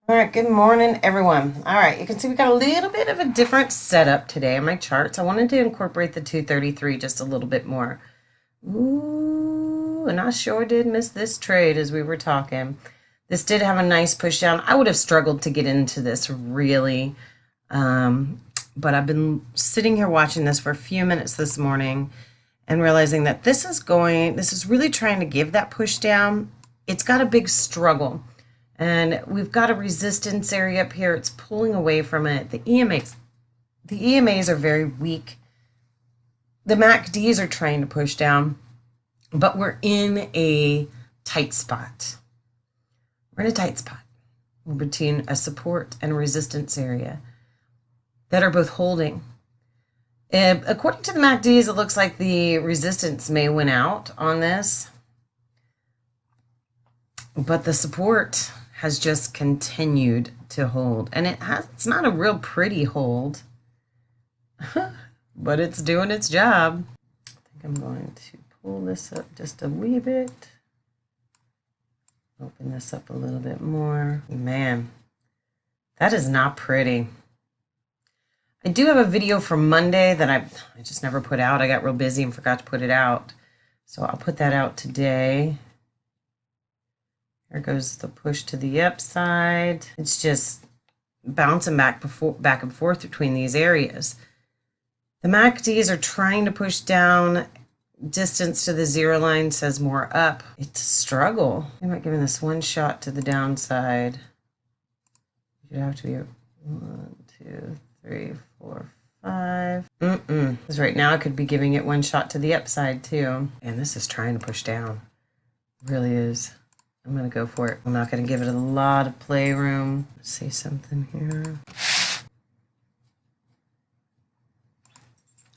All right, good morning, everyone. All right, you can see we got a little bit of a different setup today on my charts. I wanted to incorporate the 233 just a little bit more. Ooh, and I sure did miss this trade as we were talking. This did have a nice push down. I would have struggled to get into this really, but I've been sitting here watching this for a few minutes this morning and realizing that this is really trying to give that push down. It's got a big struggle. And we've got a resistance area up here. It's pulling away from it. The EMAs are very weak. The MACDs are trying to push down, but we're in a tight spot. We're in a tight spot between a support and a resistance area that are both holding. According to the MACDs, it looks like the resistance may win out on this, but the support has just continued to hold, and it's not a real pretty hold, but it's doing its job. I think I'm going to pull this up just a wee bit, open this up a little bit more. Man, that is not pretty. I do have a video from Monday that I just never put out. I got real busy and forgot to put it out, so I'll put that out today. There goes the push to the upside. It's just bouncing back and forth between these areas. The MACDs are trying to push down. Distance to the zero line says more up. It's a struggle. I'm not giving this one shot to the downside. You'd have to be 1, 2, 3, 4, 5. Because right now I could be giving it one shot to the upside too. And this is trying to push down. It really is. I'm going to go for it. I'm not going to give it a lot of playroom. Let's see something here.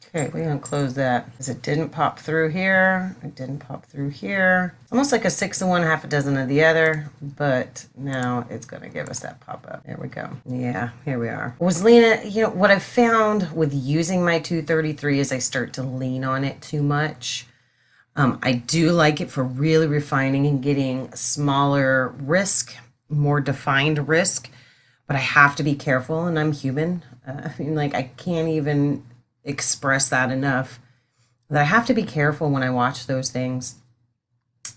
Okay, we're going to close that because it didn't pop through here. It didn't pop through here. Almost like a 6 of one, half a dozen of the other, but now it's going to give us that pop up. There we go. Yeah, here we are. Was leaning, what I've found with using my 233 is I start to lean on it too much. I do like it for really refining and getting smaller risk, more defined risk, but I have to be careful, and I'm human. I can't even express that enough, that I have to be careful when I watch those things,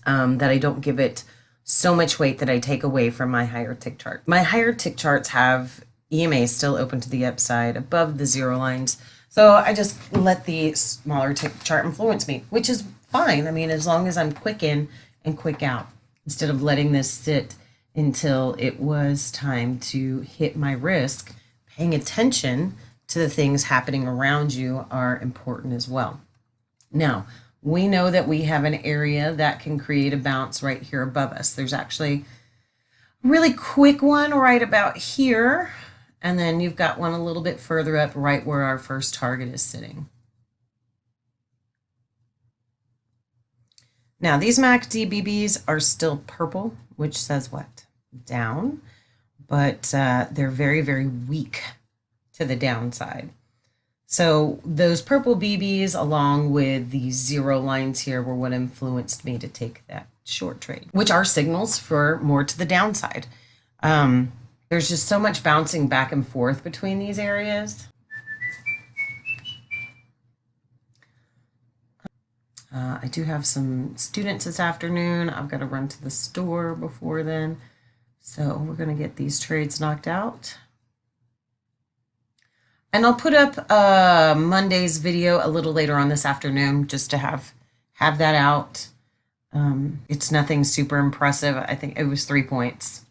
that I don't give it so much weight that I take away from my higher tick chart. My higher tick charts have EMAs still open to the upside above the zero lines, so I just let the smaller tick chart influence me, which is fine. I mean, as long as I'm quick in and quick out, instead of letting this sit until it was time to hit my risk. Paying attention to the things happening around you are important as well. Now, we know that we have an area that can create a bounce right here above us. There's actually a really quick one right about here, and then you've got one a little bit further up right where our first target is sitting. Now, these MACD BBs are still purple, which says what? Down, but they're very, very weak to the downside. So those purple BBs along with the zero lines here were what influenced me to take that short trade, which are signals for more to the downside. There's just so much bouncing back and forth between these areas. I do have some students this afternoon. I've got to run to the store before then. So we're going to get these trades knocked out. And I'll put up Monday's video a little later on this afternoon just to have that out. It's nothing super impressive. I think it was 3 points.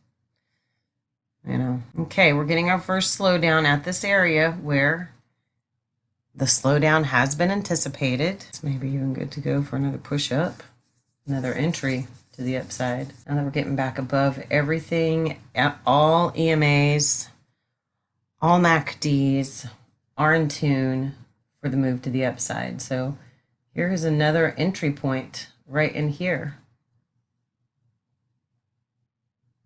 Okay, we're getting our first slowdown at this area where the slowdown has been anticipated. It's maybe even good to go for another push up, another entry to the upside. Now that we're getting back above everything, at all EMAs, all MACDs are in tune for the move to the upside. So here is another entry point right in here.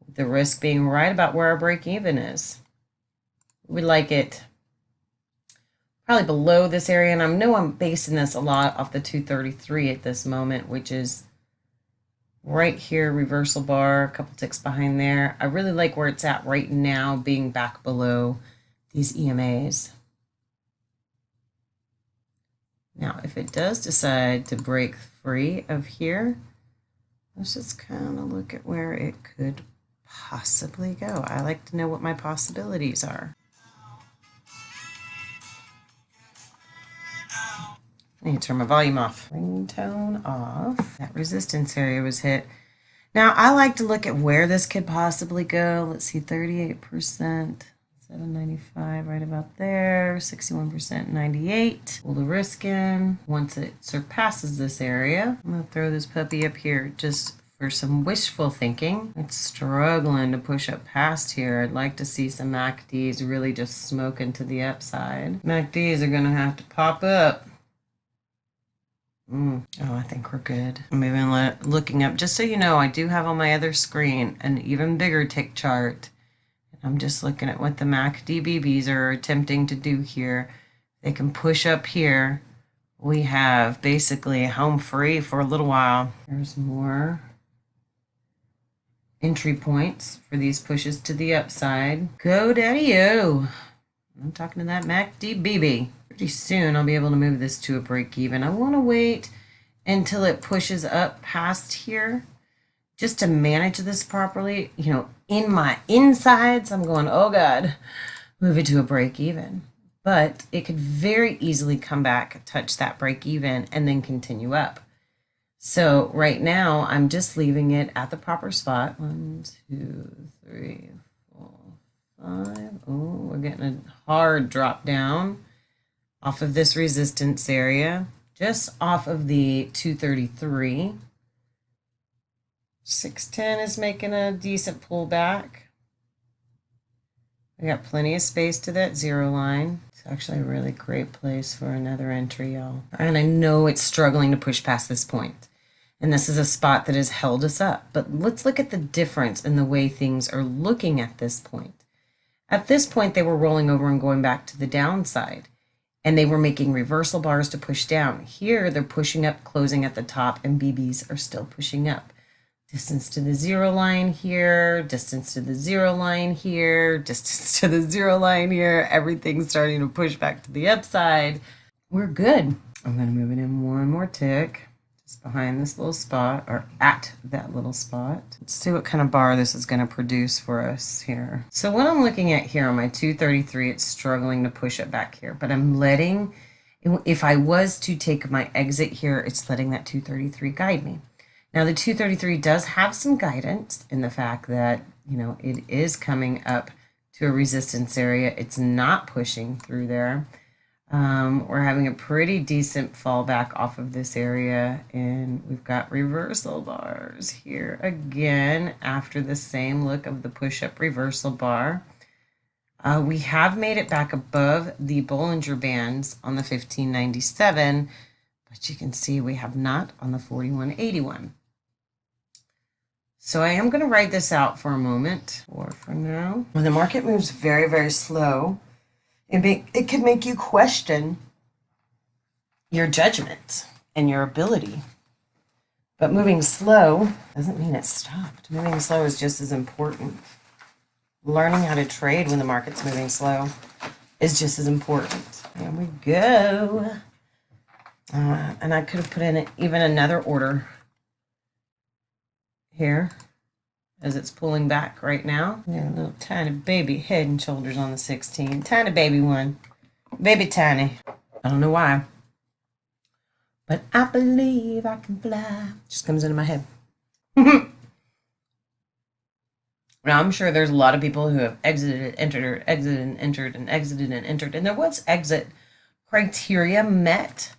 The risk being right about where our break even is. We like it probably below this area, and I know I'm basing this a lot off the 233 at this moment, which is right here, reversal bar, a couple ticks behind there. I really like where it's at right now, being back below these EMAs. Now, if it does decide to break free of here, let's just kind of look at where it could possibly go. I like to know what my possibilities are. I need to turn my volume off. Ringtone off. That resistance area was hit. Now, I like to look at where this could possibly go. Let's see, 38%, 795 right about there, 61%, 98. Pull the risk in. Once it surpasses this area, I'm going to throw this puppy up here just for some wishful thinking. It's struggling to push up past here. I'd like to see some MACDs really just smoking to the upside. MACDs are going to have to pop up. Oh, I think we're good. I'm even looking up, just so you know, I do have on my other screen an even bigger tick chart. I'm just looking at what the MACD BBs are attempting to do here. They can push up here. We have basically home free for a little while. There's more entry points for these pushes to the upside. Go daddy-o. I'm talking to that MACD BB. Pretty soon I'll be able to move this to a break even. I want to wait until it pushes up past here just to manage this properly. You know, in my insides, I'm going, oh God, move it to a break even. But it could very easily come back, touch that break even, and then continue up. So right now, I'm just leaving it at the proper spot. 1, 2, 3, 4, 5. Oh, we're getting a hard drop down off of this resistance area, just off of the 233. 610 is making a decent pullback. We got plenty of space to that zero line. It's actually a really great place for another entry, y'all. And I know it's struggling to push past this point. And this is a spot that has held us up. But let's look at the difference in the way things are looking at this point. At this point, they were rolling over and going back to the downside. And they were making reversal bars to push down. Here, they're pushing up, closing at the top, and BBs are still pushing up. Distance to the zero line here, distance to the zero line here, distance to the zero line here. Everything's starting to push back to the upside. We're good. I'm going to move it in one more tick, just behind this little spot, or at that little spot. Let's see what kind of bar this is going to produce for us here. So what I'm looking at here on my 233, it's struggling to push it back here, but I'm letting, if I was to take my exit here, it's letting that 233 guide me. Now the 233 does have some guidance in the fact that, you know, it is coming up to a resistance area. It's not pushing through there. We're having a pretty decent fallback off of this area, and we've got reversal bars here again after the same look of the push-up reversal bar. We have made it back above the Bollinger Bands on the 1597, but you can see we have not on the 4181. So I am going to ride this out for a moment, or for now. When the market moves very, very slow, it can make you question your judgment and your ability. But moving slow doesn't mean it stopped. Moving slow is just as important. Learning how to trade when the market's moving slow is just as important. There we go. And I could have put in even another order here as it's pulling back right now. We got a little tiny baby head and shoulders on the 16. Tiny baby one. Baby tiny. I don't know why, but I believe I can fly. Just comes into my head. Now, I'm sure there's a lot of people who have exited, entered, exited, and entered, and exited, and entered. And there was exit criteria met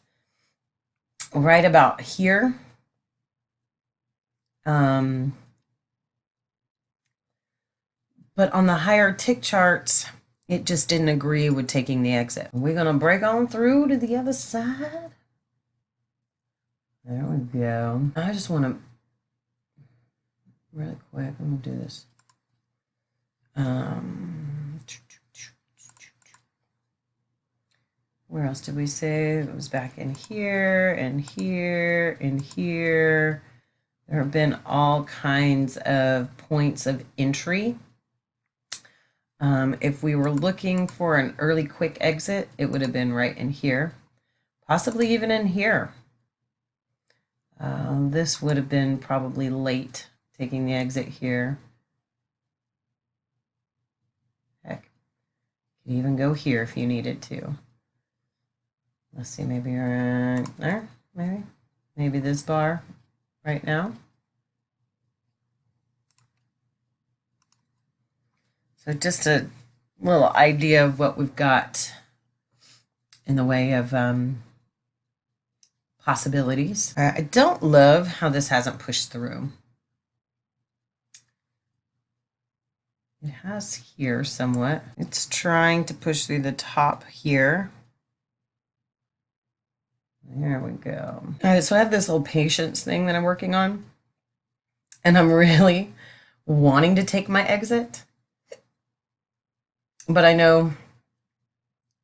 right about here. But on the higher tick charts, it just didn't agree with taking the exit. We're going to break on through to the other side. There we go. I just want to, really quick, I'm going to do this. Where else did we say? It was back in here, and here, and here. There have been all kinds of points of entry. If we were looking for an early quick exit, it would have been right in here, possibly even in here. This would have been probably late, taking the exit here. Heck, you could even go here if you needed to. Let's see, maybe right there, maybe this bar right now. So just a little idea of what we've got in the way of possibilities. I don't love how this hasn't pushed through. It has here somewhat. It's trying to push through the top here. There we go. All right, so I have this whole patience thing that I'm working on, and I'm really wanting to take my exit. But I know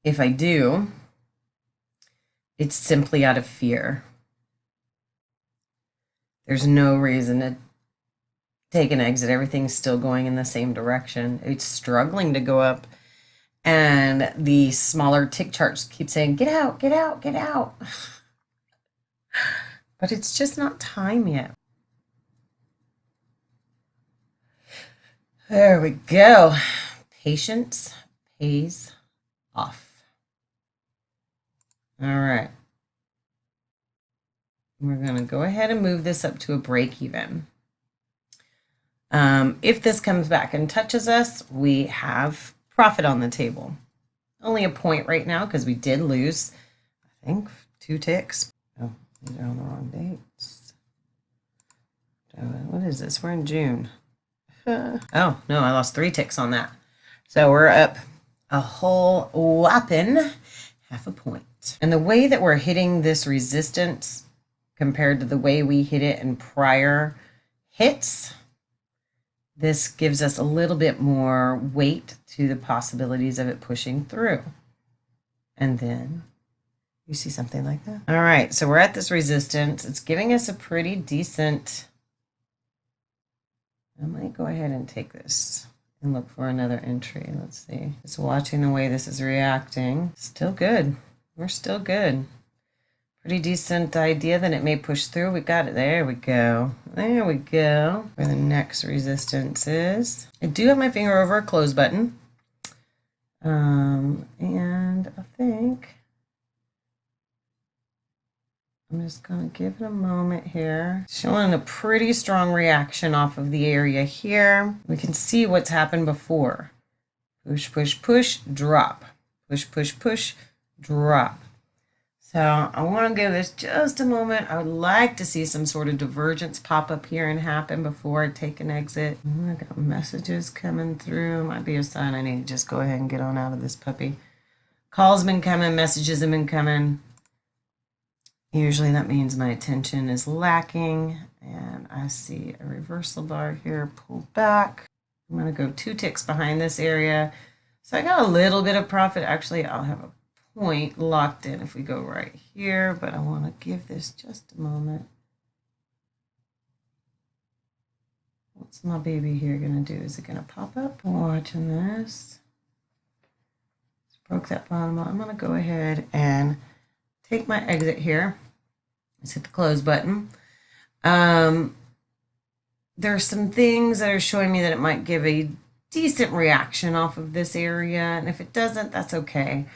if I do, it's simply out of fear. There's no reason to take an exit. Everything's still going in the same direction. It's struggling to go up. And the smaller tick charts keep saying, get out, get out, get out. But it's just not time yet. There we go. Patience pays off. All right. We're going to go ahead and move this up to a break even. If this comes back and touches us, we have profit on the table. Only a point right now because we did lose, I think, 2 ticks. Oh, these are on the wrong dates. What is this? We're in June. Oh, no, I lost 3 ticks on that. So we're up a whole whopping half a point. And the way that we're hitting this resistance compared to the way we hit it in prior hits, this gives us a little bit more weight to the possibilities of it pushing through. And then you see something like that. All right, so we're at this resistance. It's giving us a pretty decent, I might go ahead and take this and look for another entry. Let's see. Just watching the way this is reacting. Still good. We're still good. Pretty decent idea that it may push through. We got it. There we go. There we go. Where the next resistance is. I do have my finger over a close button. And I think I'm just going to give it a moment here. Showing a pretty strong reaction off of the area here. We can see what's happened before. Push, push, push, drop. Push, push, push, drop. So I want to give this just a moment. I would like to see some sort of divergence pop up here and happen before I take an exit. I got messages coming through. Might be a sign I need to just go ahead and get on out of this puppy. Calls been coming, messages have been coming. Usually that means my attention is lacking, and I see a reversal bar here, pull back. I'm going to go 2 ticks behind this area. So I got a little bit of profit. Actually, I'll have a point locked in if we go right here, but I want to give this just a moment. What's my baby here going to do? Is it going to pop up? Watching this. Just broke that bottom out. I'm going to go ahead and take my exit here. Let's hit the close button. There's some things that are showing me that it might give a decent reaction off of this area, and if it doesn't, that's okay.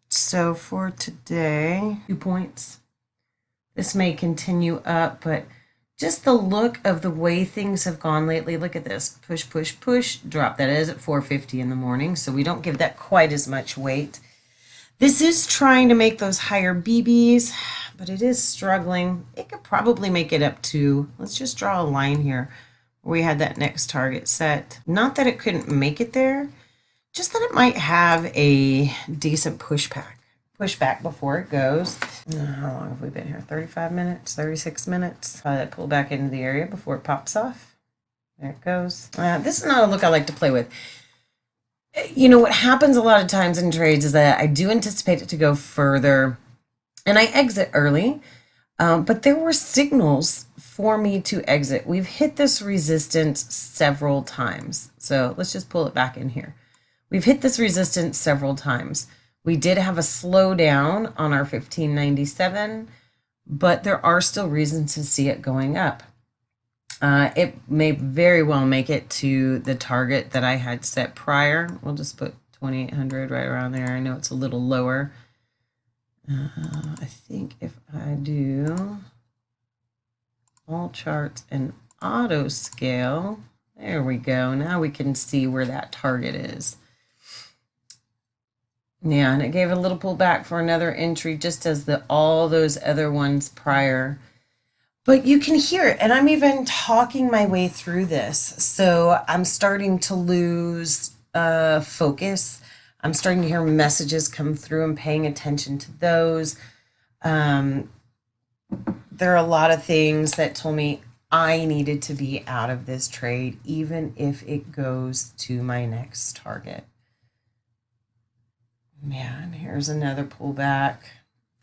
So for today, 2 points. This may continue up, but just the look of the way things have gone lately. Look at this. Push, push, push, drop. That is at 4:50 in the morning, so we don't give that quite as much weight. This is trying to make those higher BBs, but it is struggling. It could probably make it up to, let's just draw a line here where we had that next target set. Not that it couldn't make it there, just that it might have a decent pushback before it goes. How long have we been here? 35 minutes, 36 minutes. Probably pull back into the area before it pops off. There it goes. This is not a look I like to play with. You know, what happens a lot of times in trades is that I do anticipate it to go further and I exit early. But there were signals for me to exit. We've hit this resistance several times. So let's just pull it back in here. We've hit this resistance several times. We did have a slowdown on our 1597, but there are still reasons to see it going up. It may very well make it to the target that I had set prior. We'll just put 2800 right around there. I know it's a little lower. I think if I do all charts and auto scale, there we go. Now we can see where that target is. Yeah, and it gave a little pullback for another entry, just as all those other ones prior. But you can hear it, and I'm even talking my way through this. So I'm starting to lose focus. I'm starting to hear messages come through and paying attention to those. There are a lot of things that told me I needed to be out of this trade, even if it goes to my next target. Man, here's another pullback.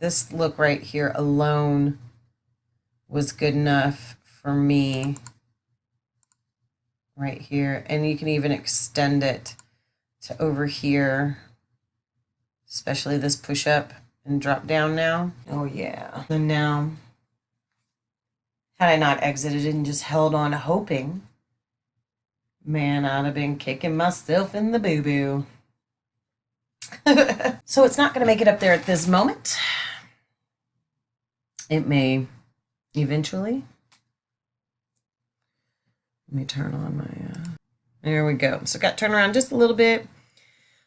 This look right here alone was good enough for me right here. And you can even extend it to over here, especially this push up and drop down now. Oh yeah. And now, had I not exited and just held on hoping, man, I'd have been kicking myself in the boo-boo. So it's not going to make it up there at this moment. It may eventually. Let me turn on my, there we go. So got to turn around just a little bit.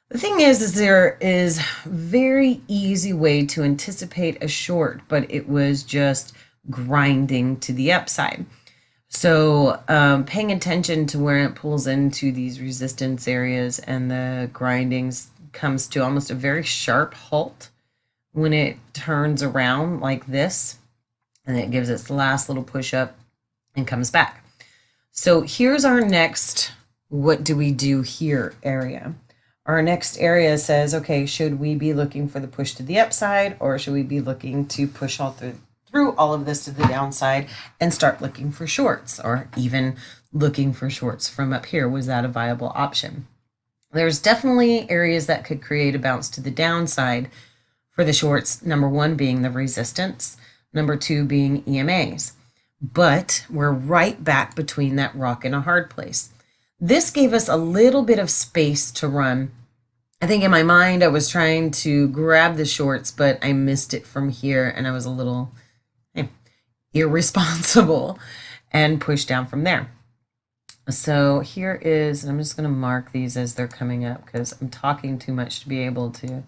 The thing is there is very easy way to anticipate a short, but it was just grinding to the upside. So paying attention to where it pulls into these resistance areas and the grindings comes to almost a very sharp halt when it turns around like this, and it gives its last little push up and comes back. So here's our next what do we do here area. Our next area says, okay, should we be looking for the push to the upside, or should we be looking to push all through all of this to the downside and start looking for shorts, or even looking for shorts from up here? Was that a viable option? There's definitely areas that could create a bounce to the downside for the shorts, number one being the resistance, number two being EMAs. But we're right back between that rock and a hard place. This gave us a little bit of space to run. I think in my mind I was trying to grab the shorts, but I missed it from here, and I was a little irresponsible and pushed down from there. So here is, and I'm just going to mark these as they're coming up because I'm talking too much to be able to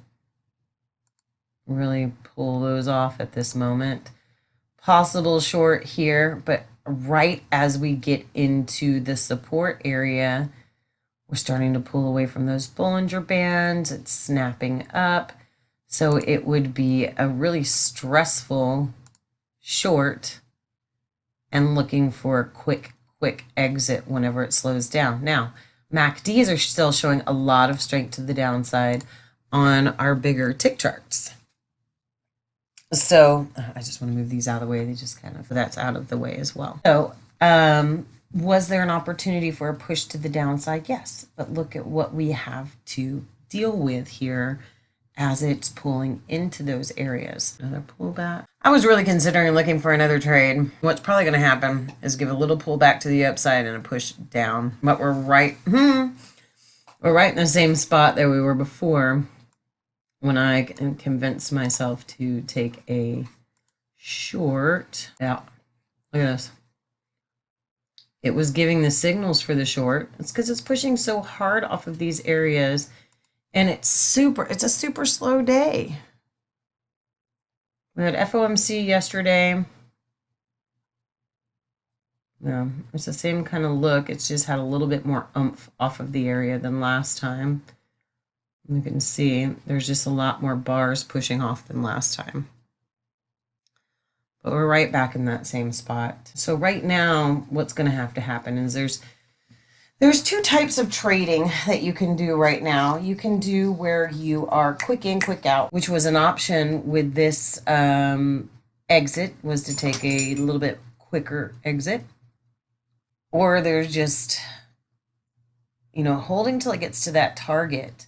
really pull those off at this moment. Possible short here, but right as we get into the support area, we're starting to pull away from those Bollinger Bands. It's snapping up. So it would be a really stressful short and looking for a quick exit whenever it slows down. Now, MACDs are still showing a lot of strength to the downside on our bigger tick charts. So I just want to move these out of the way. They just kind of, that's out of the way as well. So was there an opportunity for a push to the downside? Yes, but look at what we have to deal with here as it's pulling into those areas. Another pullback. I was really considering looking for another trade. What's probably going to happen is give a little pullback to the upside and a push down. But we're right in the same spot that we were before when I convinced myself to take a short. Yeah, look at this. It was giving the signals for the short. It's because it's pushing so hard off of these areas. And it's a super slow day. We had FOMC yesterday. Yeah, it's the same kind of look. It's just had a little bit more oomph off of the area than last time. You can see there's just a lot more bars pushing off than last time. But we're right back in that same spot. So right now, what's going to have to happen is there's two types of trading that you can do right now. You can do where you are quick in, quick out, which was an option with this exit was to take a little bit quicker exit, or there's just, you know, holding till it gets to that target.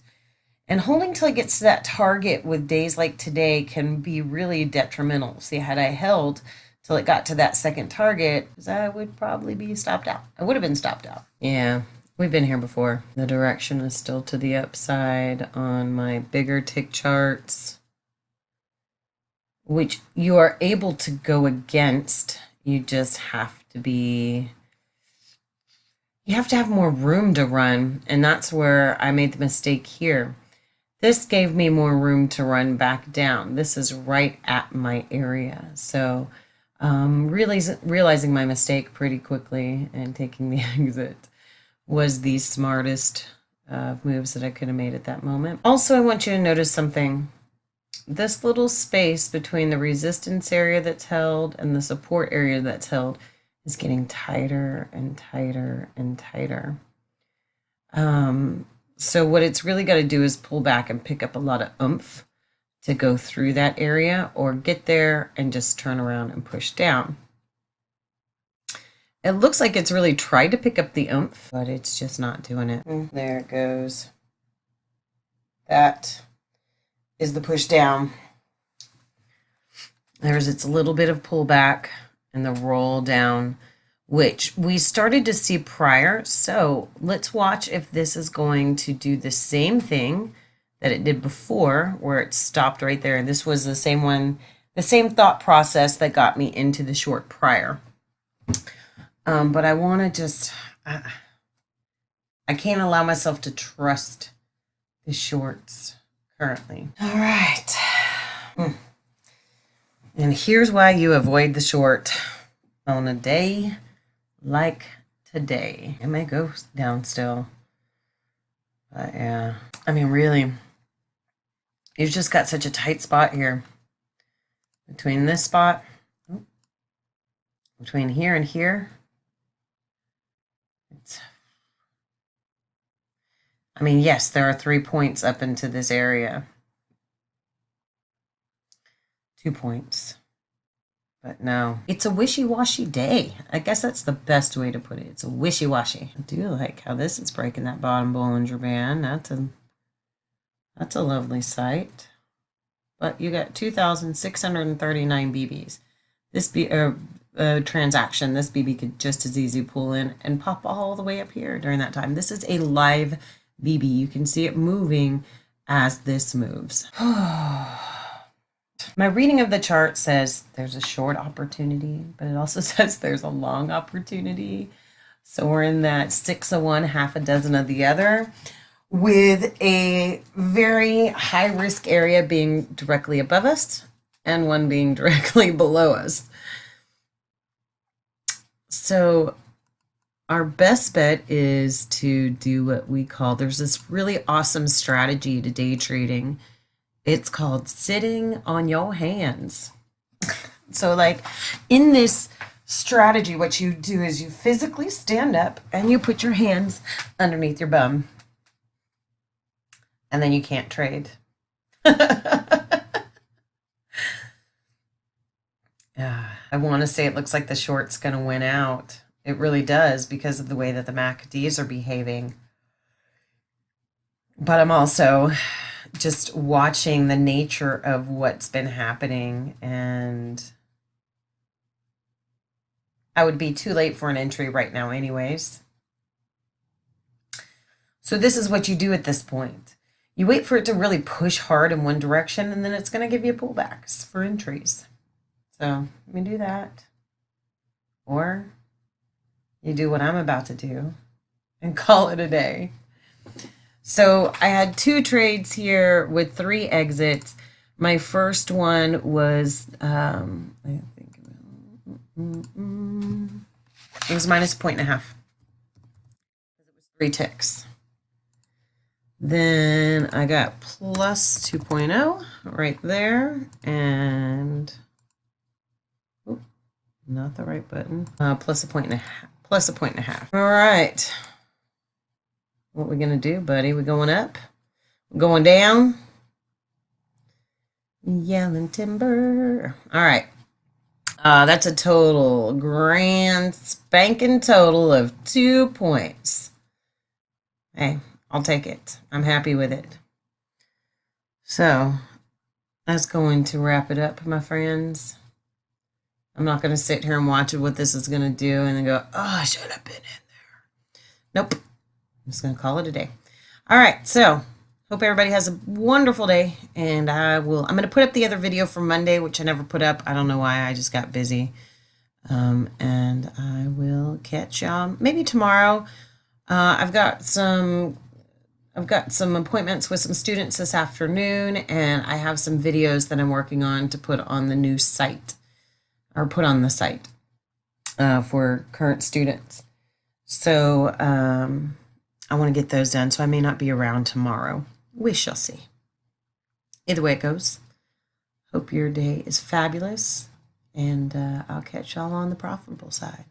And holding till it gets to that target with days like today can be really detrimental. See, had I held till it got to that second target, I would probably be stopped out. I would have been stopped out. Yeah, we've been here before. The direction is still to the upside on my bigger tick charts, which you are able to go against. You just have to be, you have to have more room to run. And that's where I made the mistake here. This gave me more room to run back down. This is right at my area. So realizing my mistake pretty quickly and taking the exit was the smartest moves that I could have made at that moment. Also, I want you to notice something. This little space between the resistance area that's held and the support area that's held is getting tighter and tighter and tighter. So what it's really got to do is pull back and pick up a lot of oomph to go through that area, or get there and just turn around and push down. It looks like it's really tried to pick up the oomph, but it's just not doing it. There it goes. That is the push down. There's its little bit of pullback and the roll down, which we started to see prior. So let's watch if this is going to do the same thing that it did before, where it stopped right there. And this was the same one, the same thought process that got me into the short prior. But I want to just, I can't allow myself to trust the shorts currently. All right. And here's why you avoid the short on a day like today. It may go down still. But yeah, I mean, really, you've just got such a tight spot here. Between this spot, between here and here. I mean, yes, there are 3 points up into this area. 2 points. But no, it's a wishy-washy day. I guess that's the best way to put it. It's a wishy-washy. I do like how this is breaking that bottom Bollinger Band. That's a lovely sight. But you got 2,639 BBs. This transaction, this BB could just as easy pull in and pop all the way up here during that time. This is a live BB. You can see it moving as this moves. My reading of the chart says there's a short opportunity, but it also says there's a long opportunity. So we're in that 6 of one, half a dozen of the other, with a very high risk area being directly above us and one being directly below us. So our best bet is to do what we call, there's this really awesome strategy to day trading. It's called sitting on your hands. So like in this strategy, what you do is you physically stand up and you put your hands underneath your bum. And then you can't trade. I want to say it looks like the short's going to win out. It really does because of the way that the MACDs are behaving. But I'm also just watching the nature of what's been happening, and I would be too late for an entry right now anyways. So this is what you do at this point. You wait for it to really push hard in one direction, and then it's going to give you pullbacks for entries. So let me do that. Or you do what I'm about to do and call it a day. So I had 2 trades here with 3 exits. My first one was, I think it was minus 1.5. It was 3 ticks. Then I got plus 2.0 right there, and not the right button. Plus a point and a half. Plus a 1.5. All right. What we gonna do, buddy? We going up? Going down? Yelling timber. All right. That's a total grand spanking total of 2 points. Hey, I'll take it. I'm happy with it. So that's going to wrap it up, my friends. I'm not going to sit here and watch what this is going to do and then go, oh, I should have been in there. Nope. I'm just going to call it a day. All right. So hope everybody has a wonderful day. And I'm going to put up the other video from Monday, which I never put up. I don't know why. I just got busy. And I will catch y'all maybe tomorrow. I've got some appointments with some students this afternoon, and I have some videos that I'm working on to put on the new site, or put on the site for current students. So I want to get those done, so I may not be around tomorrow. We shall see. Either way it goes, hope your day is fabulous, and I'll catch y'all on the profitable side.